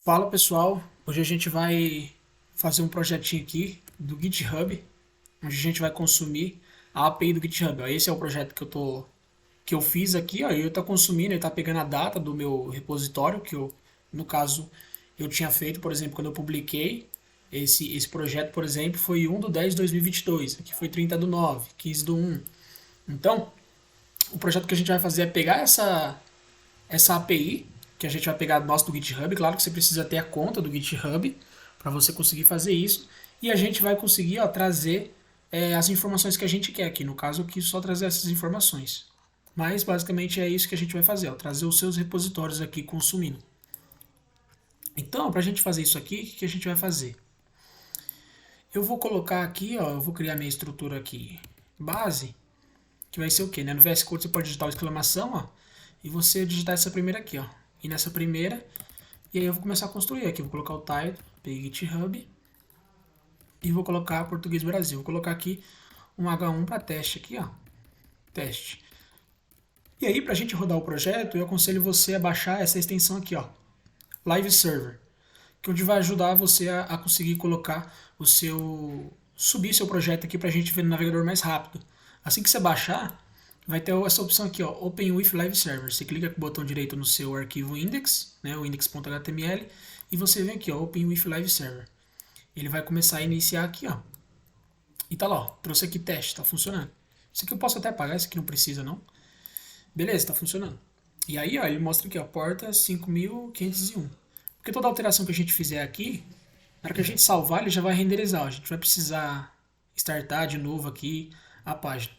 Fala pessoal, hoje a gente vai fazer um projetinho aqui do GitHub, onde a gente vai consumir a API do GitHub. Ó, esse é o projeto que eu fiz aqui, ó, e eu tô consumindo, ele tá pegando a data do meu repositório, no caso, eu tinha feito, por exemplo, quando eu publiquei esse projeto, por exemplo, foi 1/10/2022, aqui foi 30/9, 15/1. Então, o projeto que a gente vai fazer é pegar essa API que a gente vai pegar nosso do GitHub. Claro que você precisa ter a conta do GitHub para você conseguir fazer isso. E a gente vai conseguir trazer as informações que a gente quer aqui. No caso, eu quis só trazer essas informações. Mas basicamente é isso que a gente vai fazer, trazer os seus repositórios aqui consumindo. Então, para a gente fazer isso aqui, o que a gente vai fazer? Eu vou colocar aqui, ó, eu vou criar minha estrutura aqui base, que vai ser o quê? Né? No VS Code você pode digitar o exclamação, ó, e você digitar essa primeira aqui, ó. E nessa primeira, e aí eu vou começar a construir aqui. Vou colocar o title, peguei GitHub, e vou colocar Português Brasil. Vou colocar aqui um H1 para teste aqui, ó. Teste. E aí, para a gente rodar o projeto, eu aconselho você a baixar essa extensão aqui, ó. Live Server, que é onde vai ajudar você a conseguir colocar subir seu projeto aqui para a gente ver no navegador mais rápido. Assim que você baixar, vai ter essa opção aqui, ó, Open with Live Server. Você clica com o botão direito no seu arquivo index, né, o index.html, e você vem aqui, ó, Open with Live Server. Ele vai começar a iniciar aqui, ó. E tá lá, ó, trouxe aqui teste, tá funcionando. Isso aqui eu posso até apagar, isso aqui não precisa não. Beleza, tá funcionando. E aí, ó, ele mostra aqui, ó, porta 5501. Porque toda alteração que a gente fizer aqui, na hora que a gente salvar, ele já vai renderizar. Ó. A gente vai precisar startar de novo aqui a página.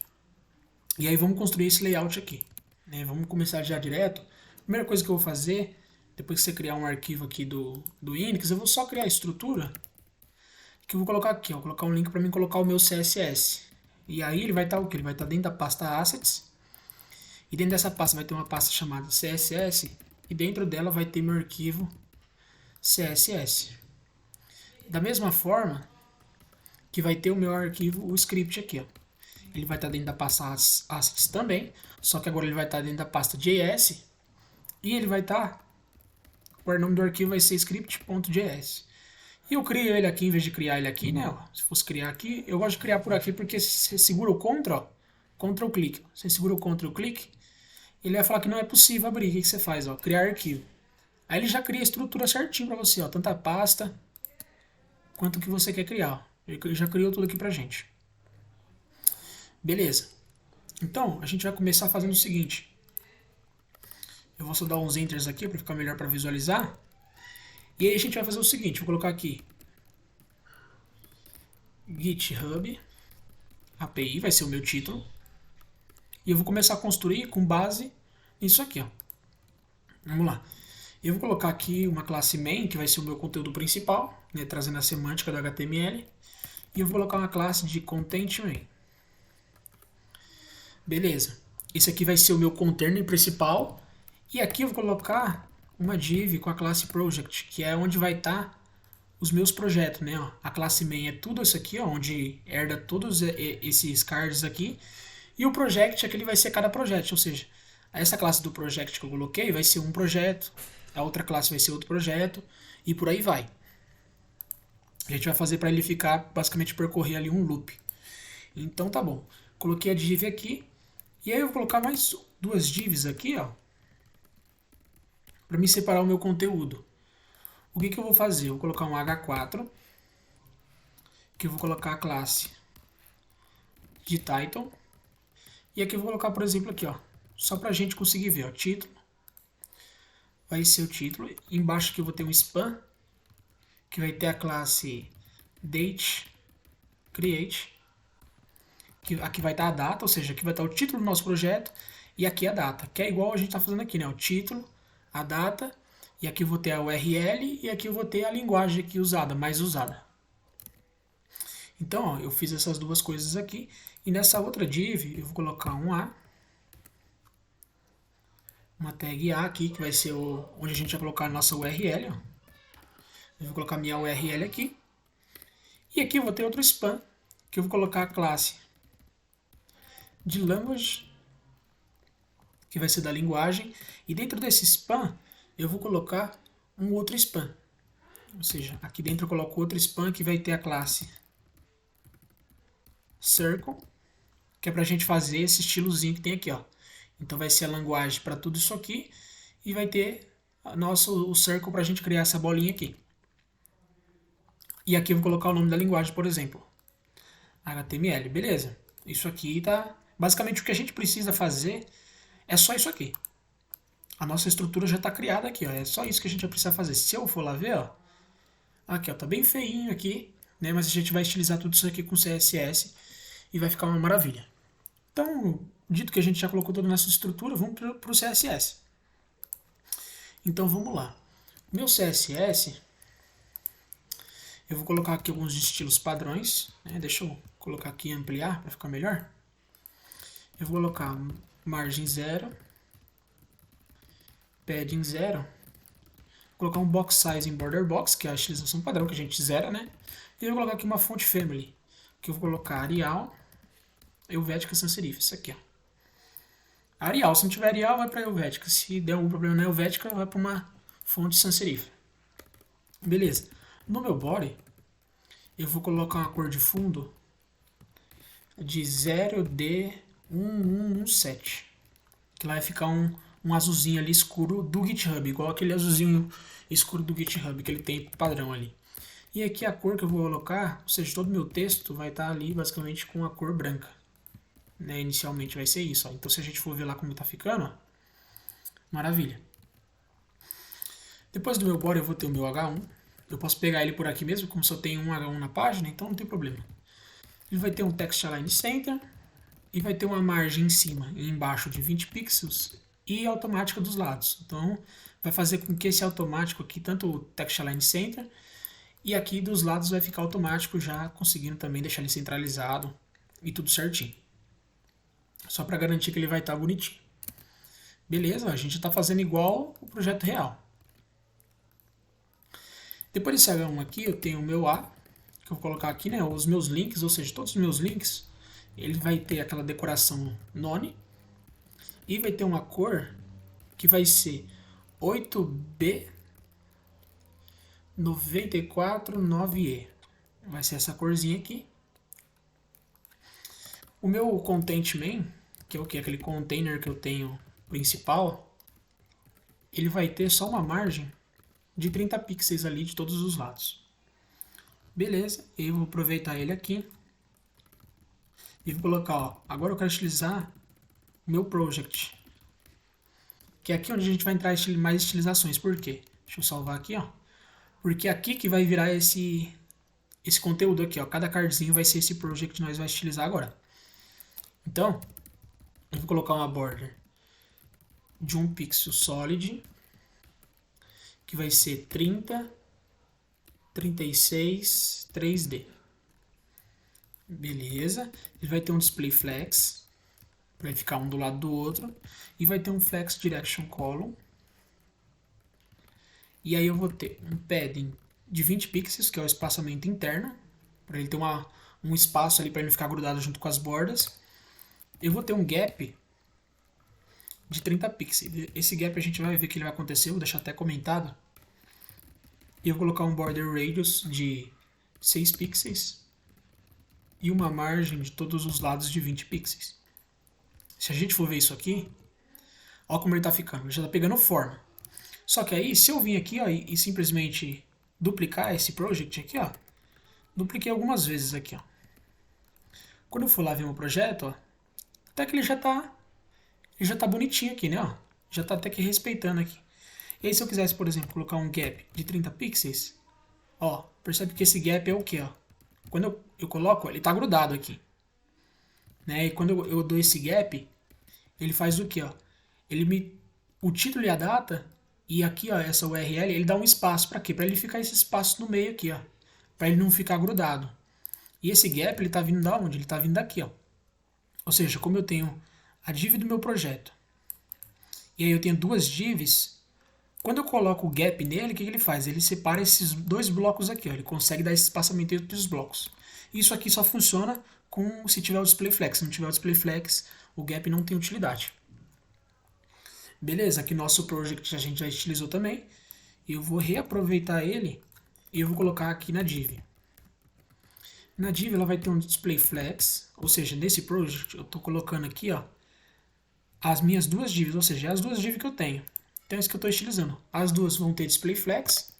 E aí vamos construir esse layout aqui. Né? Vamos começar já direto. Primeira coisa que eu vou fazer, depois que você criar um arquivo aqui do Index, eu vou só criar a estrutura que eu vou colocar aqui. Ó, vou colocar um link para mim colocar o meu CSS. E aí ele vai estar o quê? Ele vai estar dentro da pasta Assets. E dentro dessa pasta vai ter uma pasta chamada CSS. E dentro dela vai ter meu arquivo CSS. Da mesma forma que vai ter o meu arquivo, o script aqui, ó. Ele vai estar dentro da pasta assets também, só que agora ele vai estar dentro da pasta JS e ele vai estar, o nome do arquivo vai ser script.js. E eu crio ele aqui em vez de criar ele aqui, né? Ó, se fosse criar aqui, eu gosto de criar por aqui porque se você segura o Ctrl, Ctrl clique. Você segura o Ctrl clique, ele vai falar que não é possível abrir. O que você faz? Ó, criar arquivo. Aí ele já cria a estrutura certinho para você, ó, tanto a pasta quanto o que você quer criar. Ele já criou tudo aqui pra gente. Beleza. Então, a gente vai começar fazendo o seguinte. Eu vou só dar uns enters aqui para ficar melhor para visualizar. E aí a gente vai fazer o seguinte, vou colocar aqui GitHub API, vai ser o meu título. E eu vou começar a construir com base nisso aqui, ó. Vamos lá. Eu vou colocar aqui uma classe main, que vai ser o meu conteúdo principal, né, trazendo a semântica do HTML. E eu vou colocar uma classe de content main. Beleza. Esse aqui vai ser o meu container principal. E aqui eu vou colocar uma div com a classe project, que é onde vai estar os meus projetos, né? Ó, a classe main é tudo isso aqui, ó, onde herda todos esses cards aqui. E o project aqui ele vai ser cada projeto, ou seja, essa classe do project que eu coloquei vai ser um projeto, a outra classe vai ser outro projeto, e por aí vai. A gente vai fazer para ele ficar, basicamente, percorrer ali um loop. Então tá bom. Coloquei a div aqui, e aí eu vou colocar mais duas divs aqui, ó, para me separar o meu conteúdo. O que eu vou fazer? Eu vou colocar um H4, que eu vou colocar a classe de title, e aqui eu vou colocar, por exemplo, aqui, ó, só para a gente conseguir ver, ó, título, vai ser o título, embaixo aqui eu vou ter um span, que vai ter a classe date create, que aqui vai estar a data, ou seja, aqui vai estar o título do nosso projeto, e aqui a data, que é igual a gente está fazendo aqui, né, o título, a data, e aqui eu vou ter a URL, e aqui eu vou ter a linguagem aqui usada, mais usada. Então, ó, eu fiz essas duas coisas aqui, e nessa outra div eu vou colocar um A, uma tag A aqui, que vai ser onde a gente vai colocar a nossa URL. Ó. Eu vou colocar minha URL aqui. E aqui eu vou ter outro span, que eu vou colocar a classe de language, que vai ser da linguagem. E dentro desse span, eu vou colocar um outro span. Ou seja, aqui dentro eu coloco outro span que vai ter a classe Circle, que é pra gente fazer esse estilozinho que tem aqui, ó. Então vai ser a linguagem para tudo isso aqui e vai ter o Circle pra gente criar essa bolinha aqui. E aqui eu vou colocar o nome da linguagem, por exemplo, HTML, beleza. Isso aqui tá... Basicamente o que a gente precisa fazer é só isso aqui. A nossa estrutura já está criada aqui, ó. É só isso que a gente vai precisar fazer. Se eu for lá ver, ó, aqui, ó, tá bem feinho aqui, né? Mas a gente vai estilizar tudo isso aqui com CSS e vai ficar uma maravilha. Então, dito que a gente já colocou toda a nossa estrutura, vamos para o CSS. Então vamos lá. Meu CSS, eu vou colocar aqui alguns estilos padrões, né? Deixa eu colocar aqui e ampliar para ficar melhor. Eu vou colocar margem 0, padding 0, vou colocar um box size em border box, que é a estilização padrão que a gente zera, né? E eu vou colocar aqui uma font family, que eu vou colocar Arial, Helvética Sans serif, isso aqui, ó. Arial, se não tiver Arial, vai para Helvética. Se der algum problema na Helvética, vai para uma fonte sans serif. Beleza. No meu body, eu vou colocar uma cor de fundo de 0D1117, que lá vai ficar um azulzinho ali escuro do GitHub, igual aquele azulzinho escuro do GitHub que ele tem padrão ali. E aqui a cor que eu vou colocar, ou seja, todo o meu texto vai estar ali basicamente com a cor branca. Né, inicialmente vai ser isso, ó. Então se a gente for ver lá como tá ficando, ó, maravilha. Depois do meu body eu vou ter o meu H1. Eu posso pegar ele por aqui mesmo, como só tem um H1 na página, então não tem problema. Ele vai ter um text align center e vai ter uma margem em cima e embaixo de 20 pixels e automática dos lados. Então vai fazer com que esse automático aqui, tanto o text align center e aqui dos lados vai ficar automático, já conseguindo também deixar ele centralizado e tudo certinho. Só para garantir que ele vai estar bonitinho. Beleza, a gente está fazendo igual o projeto real. Depois desse H1 aqui, eu tenho o meu A, que eu vou colocar aqui, né, os meus links, ou seja, todos os meus links, ele vai ter aquela decoração none, e vai ter uma cor que vai ser 8B949E. Vai ser essa corzinha aqui. O meu content main, que é o que? Aquele container que eu tenho principal, ele vai ter só uma margem de 30 pixels ali de todos os lados. Beleza, eu vou aproveitar ele aqui e vou colocar, ó, agora eu quero utilizar meu project, que é aqui onde a gente vai entrar mais estilizações. Por quê? Deixa eu salvar aqui, ó. Porque é aqui que vai virar esse conteúdo aqui, ó. Cada cardzinho vai ser esse project que nós vamos estilizar agora. Então, eu vou colocar uma border de 1 pixel solid, que vai ser 30, 36, 3D. Beleza. Ele vai ter um display flex, vai ficar um do lado do outro, e vai ter um flex direction column. E aí eu vou ter um padding de 20 pixels, que é o espaçamento interno, para ele ter um espaço ali para ele não ficar grudado junto com as bordas. Eu vou ter um gap de 30 pixels. Esse gap a gente vai ver que ele vai acontecer, vou deixar até comentado. E eu vou colocar um border radius de 6 pixels e uma margem de todos os lados de 20 pixels. Se a gente for ver isso aqui, ó como ele está ficando, ele já está pegando forma. Só que aí, se eu vir aqui, ó, e simplesmente duplicar esse project aqui, ó, dupliquei algumas vezes aqui, ó. Quando eu for lá ver meu projeto, ó, até que ele já tá bonitinho aqui, né, ó. Já tá até que respeitando aqui. E aí se eu quisesse, por exemplo, colocar um gap de 30 pixels, ó, percebe que esse gap é o que, ó. Quando eu coloco, ele tá grudado aqui. Né? E quando eu dou esse gap, ele faz o que, ó. O título e a data, e aqui, ó, essa URL, ele dá um espaço para quê? Para ele ficar esse espaço no meio aqui, ó. Para ele não ficar grudado. E esse gap, ele tá vindo da onde? Ele tá vindo daqui, ó. Ou seja, como eu tenho a div do meu projeto, e aí eu tenho duas divs, quando eu coloco o gap nele, o que ele faz? Ele separa esses dois blocos aqui, ó. Ele consegue dar esse espaçamento entre os blocos. Isso aqui só funciona se tiver o display flex. Se não tiver o display flex, o gap não tem utilidade. Beleza, aqui nosso project a gente já utilizou também. Eu vou reaproveitar ele e eu vou colocar aqui na div. Na div ela vai ter um display flex, ou seja, nesse project eu estou colocando aqui, ó, as minhas duas divs, ou seja, as duas divs que eu tenho. Então é isso que eu estou estilizando. As duas vão ter display flex,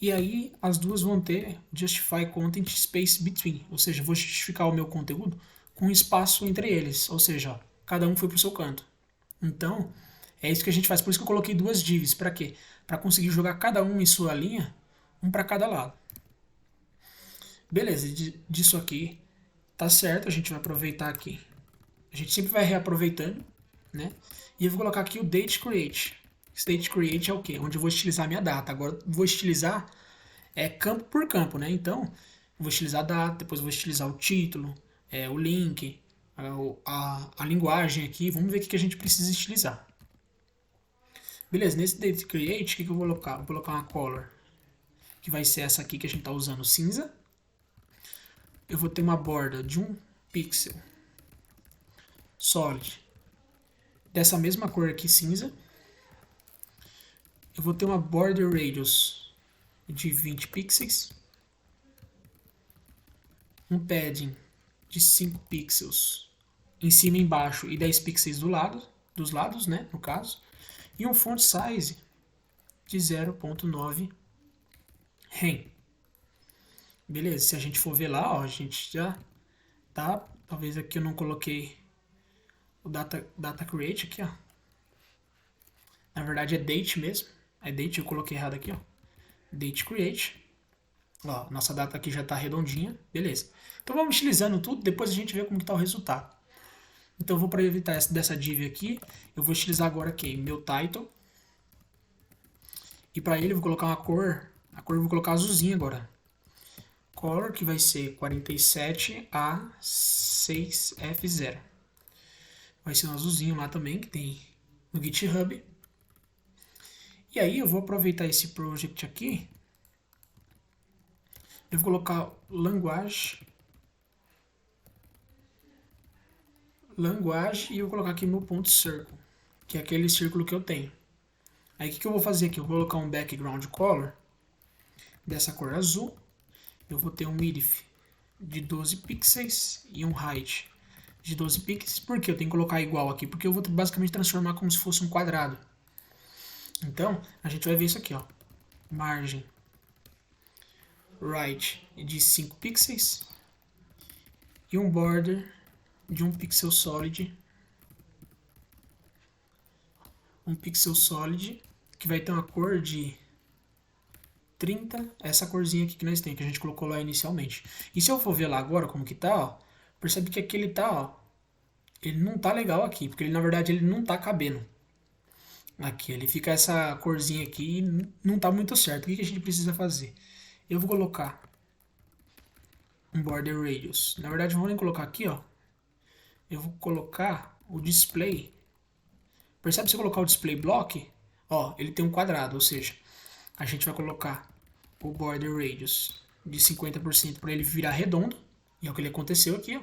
e aí as duas vão ter justify content space between, ou seja, eu vou justificar o meu conteúdo com espaço entre eles, ou seja, ó, cada um foi para o seu canto. Então, é isso que a gente faz, por isso que eu coloquei duas divs, para quê? Para conseguir jogar cada um em sua linha, um para cada lado. Beleza, disso aqui tá certo, a gente vai aproveitar aqui. A gente sempre vai reaproveitando, né? E eu vou colocar aqui o date create. Esse date create é o quê? Onde eu vou estilizar a minha data. Agora eu vou estilizar campo por campo, né? Então, eu vou estilizar a data, depois eu vou estilizar o título, o link, a linguagem aqui. Vamos ver o que a gente precisa estilizar. Beleza, nesse date create, o que eu vou colocar? Vou colocar uma color, que vai ser essa aqui que a gente está usando, cinza. Eu vou ter uma borda de 1 pixel solid dessa mesma cor aqui, cinza. Eu vou ter uma border radius de 20 pixels, um padding de 5 pixels em cima e embaixo e 10 pixels dos lados, né, no caso, e um font size de 0.9 rem. Beleza, se a gente for ver lá, ó, a gente já tá, talvez aqui eu não coloquei o data create aqui, ó. Na verdade é date mesmo, é date, eu coloquei errado aqui, ó. Date create. Ó, nossa data aqui já tá redondinha, beleza. Então vamos estilizando tudo, depois a gente vê como que tá o resultado. Então eu vou, para evitar dessa div aqui, eu vou estilizar agora aqui meu title. E para ele eu vou colocar uma cor, a cor eu vou colocar azulzinha agora. Color que vai ser 47A6F0. Vai ser um azulzinho lá também, que tem no GitHub. E aí eu vou aproveitar esse project aqui. Eu vou colocar language e eu vou colocar aqui meu ponto circle, que é aquele círculo que eu tenho. Aí o que eu vou fazer aqui? Eu vou colocar um background color dessa cor azul. Eu vou ter um width de 12 pixels e um height de 12 pixels. Por que eu tenho que colocar igual aqui? Porque eu vou basicamente transformar como se fosse um quadrado. Então, a gente vai ver isso aqui, ó. Margem right de 5 pixels e um border de 1 pixel solid. Um pixel solid que vai ter uma cor de 30, essa corzinha aqui que nós temos, que a gente colocou lá inicialmente. E se eu for ver lá agora como que tá, ó, percebe que aqui ele tá, ó, ele não tá legal aqui, porque ele na verdade ele não tá cabendo. Aqui, ele fica essa corzinha aqui e não tá muito certo. O que a gente precisa fazer? Eu vou colocar um border radius. Na verdade, vou nem colocar aqui, ó. Eu vou colocar o display. Percebe se eu colocar o display block? Ó, ele tem um quadrado, ou seja, a gente vai colocar o border radius de 50% para ele virar redondo. E é o que ele aconteceu aqui, ó.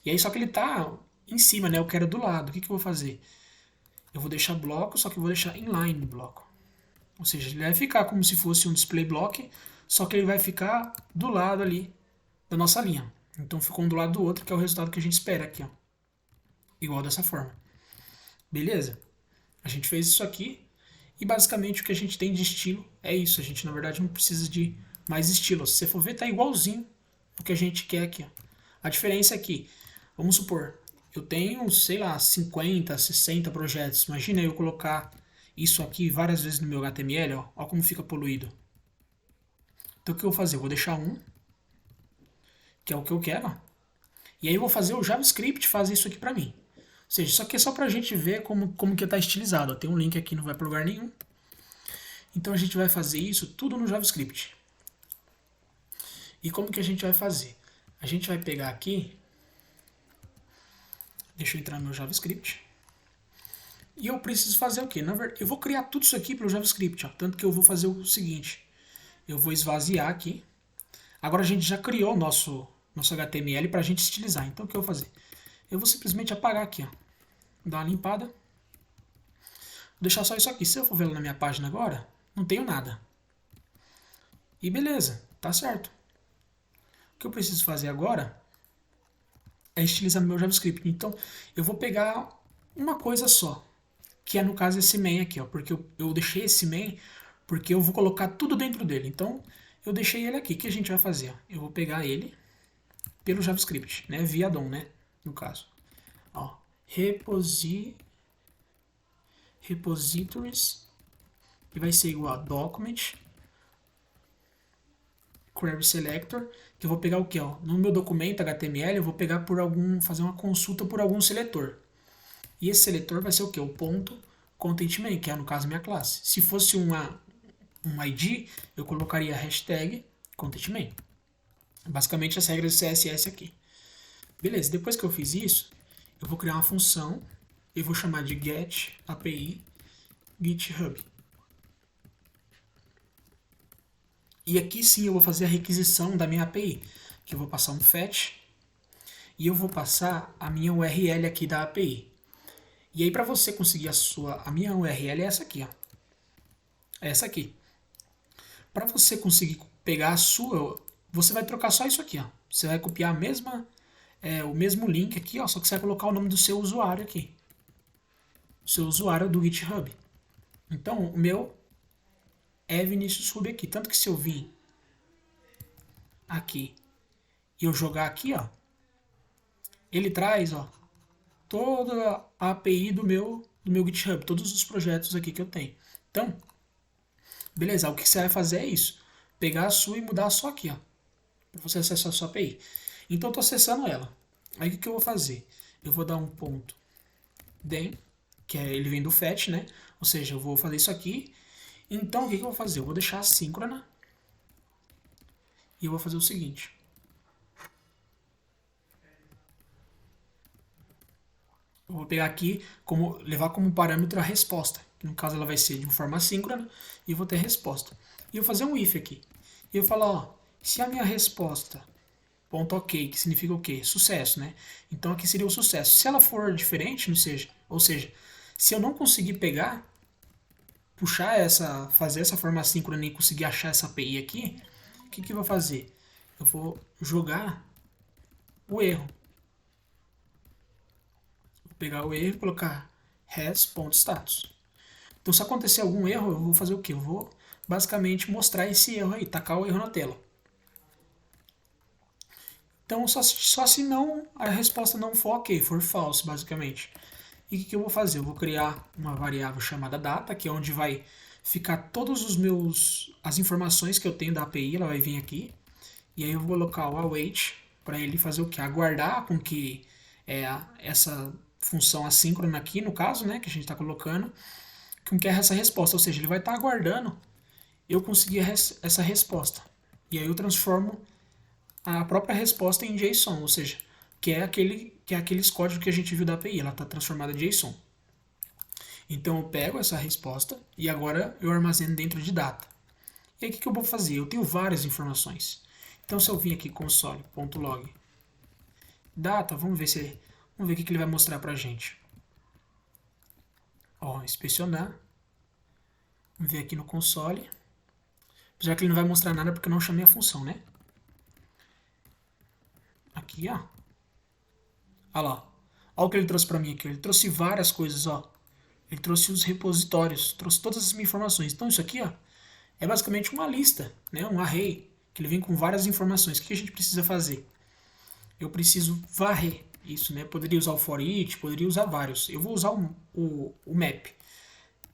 E aí só que ele tá em cima, né? Eu quero do lado. O que eu vou fazer? Eu vou deixar bloco, só que eu vou deixar inline no bloco. Ou seja, ele vai ficar como se fosse um display block, só que ele vai ficar do lado ali da nossa linha. Então ficou um do lado do outro, que é o resultado que a gente espera aqui, ó. Igual dessa forma. Beleza? A gente fez isso aqui. E basicamente o que a gente tem de estilo é isso. A gente na verdade não precisa de mais estilo. Se você for ver, tá igualzinho o que a gente quer aqui, ó. A diferença é que, vamos supor, eu tenho, sei lá, 50, 60 projetos. Imagina eu colocar isso aqui várias vezes no meu HTML, ó. Ó como fica poluído. Então o que eu vou fazer? Eu vou deixar um, que é o que eu quero, ó. E aí eu vou fazer o JavaScript fazer isso aqui pra mim. Ou seja, isso aqui é só pra gente ver como que tá estilizado, ó. Tem um link aqui, não vai pra lugar nenhum. Então a gente vai fazer isso tudo no JavaScript. E como que a gente vai fazer? A gente vai pegar aqui. Deixa eu entrar no meu JavaScript. E eu preciso fazer o quê? Na verdade, eu vou criar tudo isso aqui pelo JavaScript, ó. Tanto que eu vou fazer o seguinte. Eu vou esvaziar aqui. Agora a gente já criou o nosso HTML para a gente estilizar. Então o que eu vou fazer? Eu vou simplesmente apagar aqui, ó. Dar uma limpada. Vou deixar só isso aqui. Se eu for ver lá na minha página agora, não tenho nada. E beleza, tá certo. O que eu preciso fazer agora é estilizar meu JavaScript. Então, eu vou pegar uma coisa só, que é no caso esse main aqui, ó, porque eu deixei esse main porque eu vou colocar tudo dentro dele. Então, eu deixei ele aqui. O que a gente vai fazer? Eu vou pegar ele pelo JavaScript, né, via DOM, né, no caso. Ó, repositories, que vai ser igual a document query selector, que eu vou pegar o que, ó, no meu documento HTML eu vou pegar fazer uma consulta por algum seletor. E esse seletor vai ser o que? O ponto content main, que é no caso minha classe. Se fosse um ID, eu colocaria hashtag content main. Basicamente as regras do CSS aqui. Beleza, depois que eu fiz isso, eu vou criar uma função, eu vou chamar de get API GitHub. E aqui sim eu vou fazer a requisição da minha API, que eu vou passar um fetch e eu vou passar a minha URL aqui da API. E aí para você conseguir a minha URL é essa aqui, ó. É essa aqui. Para você conseguir pegar a sua, você vai trocar só isso aqui, ó. Você vai copiar o mesmo link aqui, ó, só que você vai colocar o nome do seu usuário aqui. O seu usuário do GitHub. Então, o meu é Vinícius Ruby aqui. Tanto que se eu vir aqui e eu jogar aqui, ó, ele traz, ó, toda a API do meu GitHub, todos os projetos aqui que eu tenho. Então, beleza, o que você vai fazer é isso. Pegar a sua e mudar só aqui, ó, para você acessar a sua API. Então, eu estou acessando ela. Aí, o que eu vou fazer? Eu vou dar um ponto then, que ele vem do fetch, né? Ou seja, eu vou fazer isso aqui. Então, o que eu vou fazer? Eu vou deixar assíncrona e eu vou fazer o seguinte. Eu vou pegar aqui, levar como parâmetro a resposta. No caso, ela vai ser de forma assíncrona e eu vou ter a resposta. E eu vou fazer um if aqui. E eu vou falar, ó, se a minha resposta, ponto ok, que significa o quê? Sucesso, né? Então aqui seria o sucesso. Se ela for diferente, ou seja, se eu não conseguir pegar, fazer essa forma assíncrona e conseguir achar essa API aqui, o que eu vou fazer? Eu vou jogar o erro. Vou pegar o erro e colocar res.status. Então, se acontecer algum erro, eu vou fazer o quê? Eu vou basicamente mostrar esse erro aí, tacar o erro na tela. Então, só se não a resposta não for ok, for false, basicamente. E o que eu vou fazer? Eu vou criar uma variável chamada data, que é onde vai ficar todos as informações que eu tenho da API, ela vai vir aqui. E aí eu vou colocar o await para ele fazer o que? Aguardar com que essa função assíncrona aqui, no caso, né, que a gente está colocando, com que essa resposta, ou seja, ele vai estar aguardando eu conseguir essa resposta. E aí eu transformo a própria resposta em JSON, ou seja, que é aqueles códigos que a gente viu da API, ela está transformada em JSON. Então eu pego essa resposta e agora eu armazeno dentro de data. E aí o que eu vou fazer? Eu tenho várias informações. Então se eu vim aqui console.log data, vamos ver o que ele vai mostrar pra gente. Ó, inspecionar. Vamos ver aqui no console. Já que ele não vai mostrar nada porque eu não chamei a função, né? Aqui, ó. Olha lá. Olha o que ele trouxe pra mim aqui. Ele trouxe várias coisas, ó. Ele trouxe os repositórios, trouxe todas as minhas informações. Então isso aqui, ó, é basicamente uma lista, né? Um array, que ele vem com várias informações. O que a gente precisa fazer? Eu preciso varrer isso, né? Poderia usar o for each, poderia usar vários. Eu vou usar o map.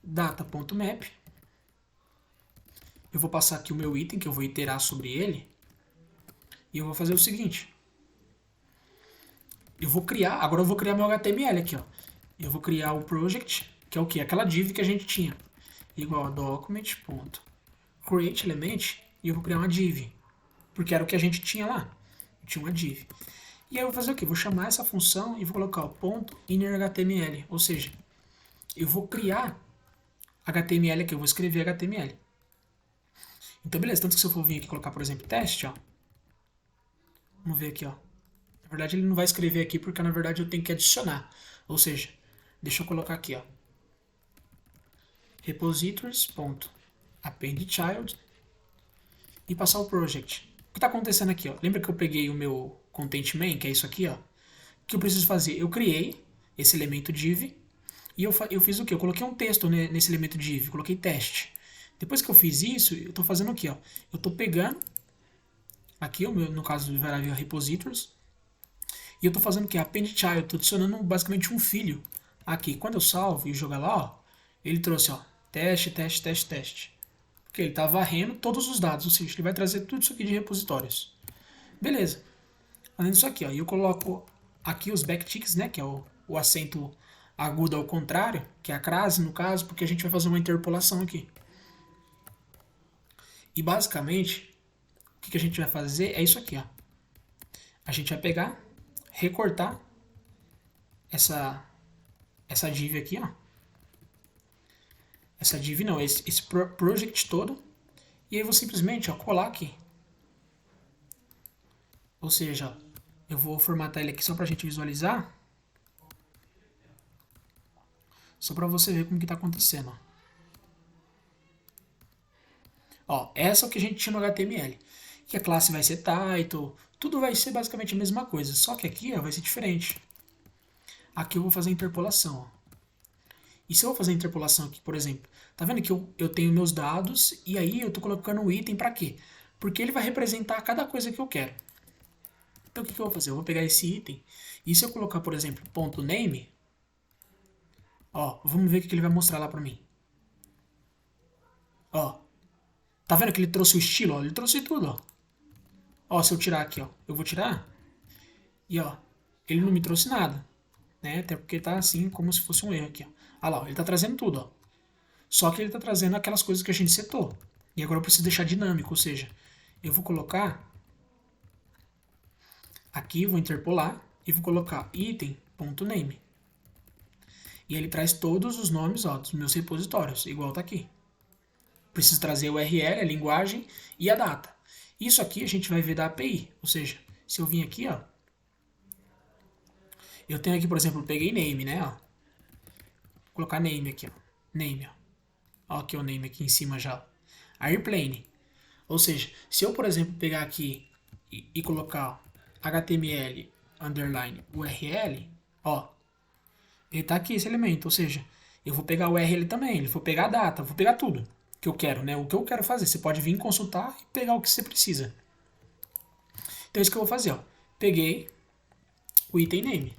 Data.map. Eu vou passar aqui o meu item, que eu vou iterar sobre ele. E eu vou fazer o seguinte. Agora eu vou criar meu HTML aqui, ó. Eu vou criar o project, que é o que? Aquela div que a gente tinha. Igual a document.create element, e eu vou criar uma div. Porque era o que a gente tinha lá. Eu tinha uma div. E aí eu vou fazer o quê? Vou chamar essa função e vou colocar o ponto innerHTML. Ou seja, eu vou criar HTML aqui, eu vou escrever HTML. Então beleza, tanto que se eu for vir aqui colocar, por exemplo, teste, ó. Vamos ver aqui, ó. Na verdade ele não vai escrever aqui porque na verdade eu tenho que adicionar. Ou seja, deixa eu colocar aqui, ó. Repositories.appendChild. e passar o project. O que está acontecendo aqui, ó? Lembra que eu peguei o meu content main, que é isso aqui, ó? O que eu preciso fazer? Eu criei esse elemento div e eu fiz o que? Eu coloquei um texto nesse elemento div, coloquei teste. Depois que eu fiz isso, eu estou fazendo o que, ó? Eu estou pegando aqui, no caso do variável repositories, e eu estou fazendo o que? Append child, estou adicionando basicamente um filho aqui. Quando eu salvo e jogar lá, ó, ele trouxe, ó, teste, teste, teste, teste. Porque ele está varrendo todos os dados, ou seja, ele vai trazer tudo isso aqui de repositórios. Beleza. Além disso aqui, ó, eu coloco aqui os backticks, né, que é o acento agudo ao contrário, que é a crase no caso, porque a gente vai fazer uma interpolação aqui. E basicamente, o que a gente vai fazer é isso aqui, ó. A gente vai pegar, recortar essa div aqui, ó. Essa div não, esse project todo. E aí eu vou simplesmente, ó, colar aqui. Ou seja, ó, eu vou formatar ele aqui só pra gente visualizar. Só pra você ver como que tá acontecendo, ó. Ó, essa é o que a gente tinha no HTML. Que a classe vai ser title, tudo vai ser basicamente a mesma coisa. Só que aqui, ó, vai ser diferente. Aqui eu vou fazer a interpolação, ó. E se eu vou fazer a interpolação aqui, por exemplo, tá vendo que eu tenho meus dados e aí eu tô colocando um item para quê? Porque ele vai representar cada coisa que eu quero. Então o que eu vou fazer? Eu vou pegar esse item e se eu colocar, por exemplo, ponto .name, ó, vamos ver o que ele vai mostrar lá para mim. Ó, tá vendo que ele trouxe o estilo? Ó, ele trouxe tudo, ó. Ó, se eu tirar aqui, ó, eu vou tirar e ó, ele não me trouxe nada, né? Até porque tá assim como se fosse um erro aqui, ó. Ah lá, ó, ele tá trazendo tudo, ó. Só que ele está trazendo aquelas coisas que a gente setou. E agora eu preciso deixar dinâmico, ou seja, eu vou colocar aqui, vou interpolar e vou colocar item.name. E ele traz todos os nomes, ó, dos meus repositórios, igual tá aqui. Preciso trazer o URL, a linguagem e a data. Isso aqui a gente vai ver da API, ou seja, se eu vim aqui, ó, eu tenho aqui, por exemplo, eu peguei name, né, ó. Vou colocar name aqui, ó. Name, ó. Ó, aqui o name aqui em cima já. Airplane. Ou seja, se eu, por exemplo, pegar aqui e colocar HTML underline URL, ó, ele tá aqui esse elemento. Ou seja, eu vou pegar o URL também, ele vou pegar a data, vou pegar tudo que eu quero, né? O que eu quero fazer. Você pode vir consultar e pegar o que você precisa. Então é isso que eu vou fazer, ó. Peguei o item name.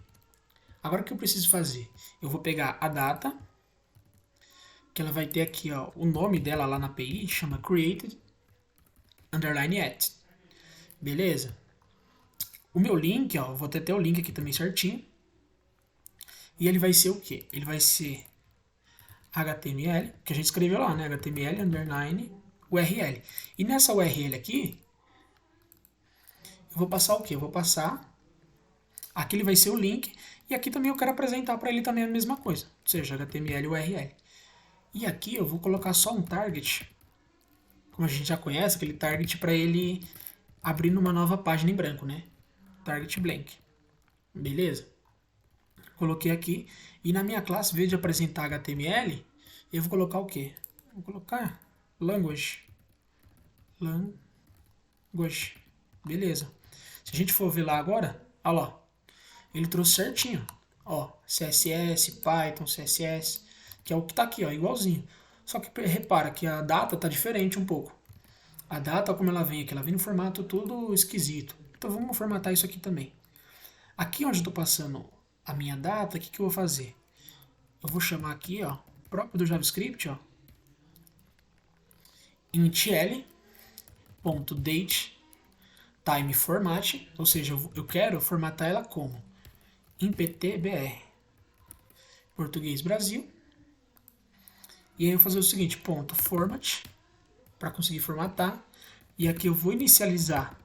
Agora o que eu preciso fazer? Eu vou pegar a data, que ela vai ter aqui, ó, o nome dela lá na API, chama created underline at. Beleza? O meu link, ó, vou ter o link aqui também certinho. E ele vai ser o quê? Ele vai ser HTML, que a gente escreveu lá, né? HTML underline URL. E nessa URL aqui, eu vou passar o quê? Eu vou passar, aqui ele vai ser o link, e aqui também eu quero apresentar para ele também a mesma coisa, ou seja, HTML URL. E aqui eu vou colocar só um target, como a gente já conhece, aquele target para ele abrir numa nova página em branco, né? Target blank. Beleza? Coloquei aqui. E na minha classe, em vez de apresentar HTML, eu vou colocar o quê? Vou colocar language. Language. Beleza. Se a gente for ver lá agora, olha lá. Ele trouxe certinho. Ó, CSS, Python, CSS, que é o que tá aqui, ó, igualzinho. Só que repara que a data tá diferente um pouco. A data, como ela vem aqui, ela vem no formato todo esquisito. Então vamos formatar isso aqui também. Aqui onde eu estou passando a minha data, o que eu vou fazer? Eu vou chamar aqui, ó, próprio do JavaScript, ó, intl.date time format, ou seja, eu quero formatar ela como imptbr, português Brasil. E aí eu vou fazer o seguinte, ponto format, para conseguir formatar. E aqui eu vou inicializar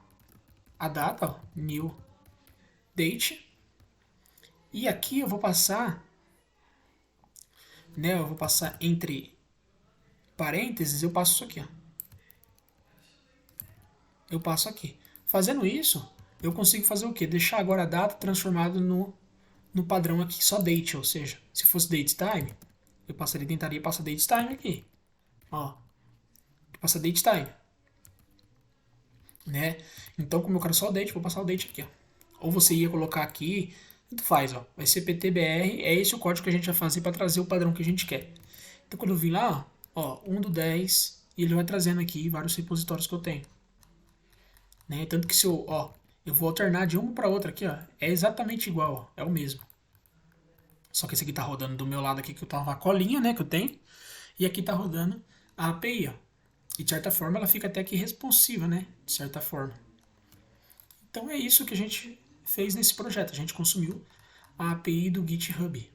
a data, ó, new date. E aqui eu vou passar, né, eu vou passar entre parênteses, eu passo isso aqui, ó. Eu passo aqui. Fazendo isso, eu consigo fazer o quê? Deixar agora a data transformada no padrão aqui, só date, ou seja, se fosse date time, eu tentaria passar date time aqui. Ó, passa date time. né? Então, como eu quero só o date, vou passar o date aqui, ó. Ou você ia colocar aqui, tanto faz, ó. Vai ser PTBR, é esse o código que a gente vai fazer para trazer o padrão que a gente quer. Então, quando eu vir lá, ó, 1 do 10, e ele vai trazendo aqui vários repositórios que eu tenho, né? Tanto que se eu, ó, eu vou alternar de uma para outra aqui, ó, é exatamente igual, ó, é o mesmo. Só que esse aqui tá rodando do meu lado aqui, que eu tava a colinha, né, que eu tenho, e aqui tá rodando a API, ó. E de certa forma ela fica até que responsiva, né? De certa forma. Então é isso que a gente fez nesse projeto. A gente consumiu a API do GitHub.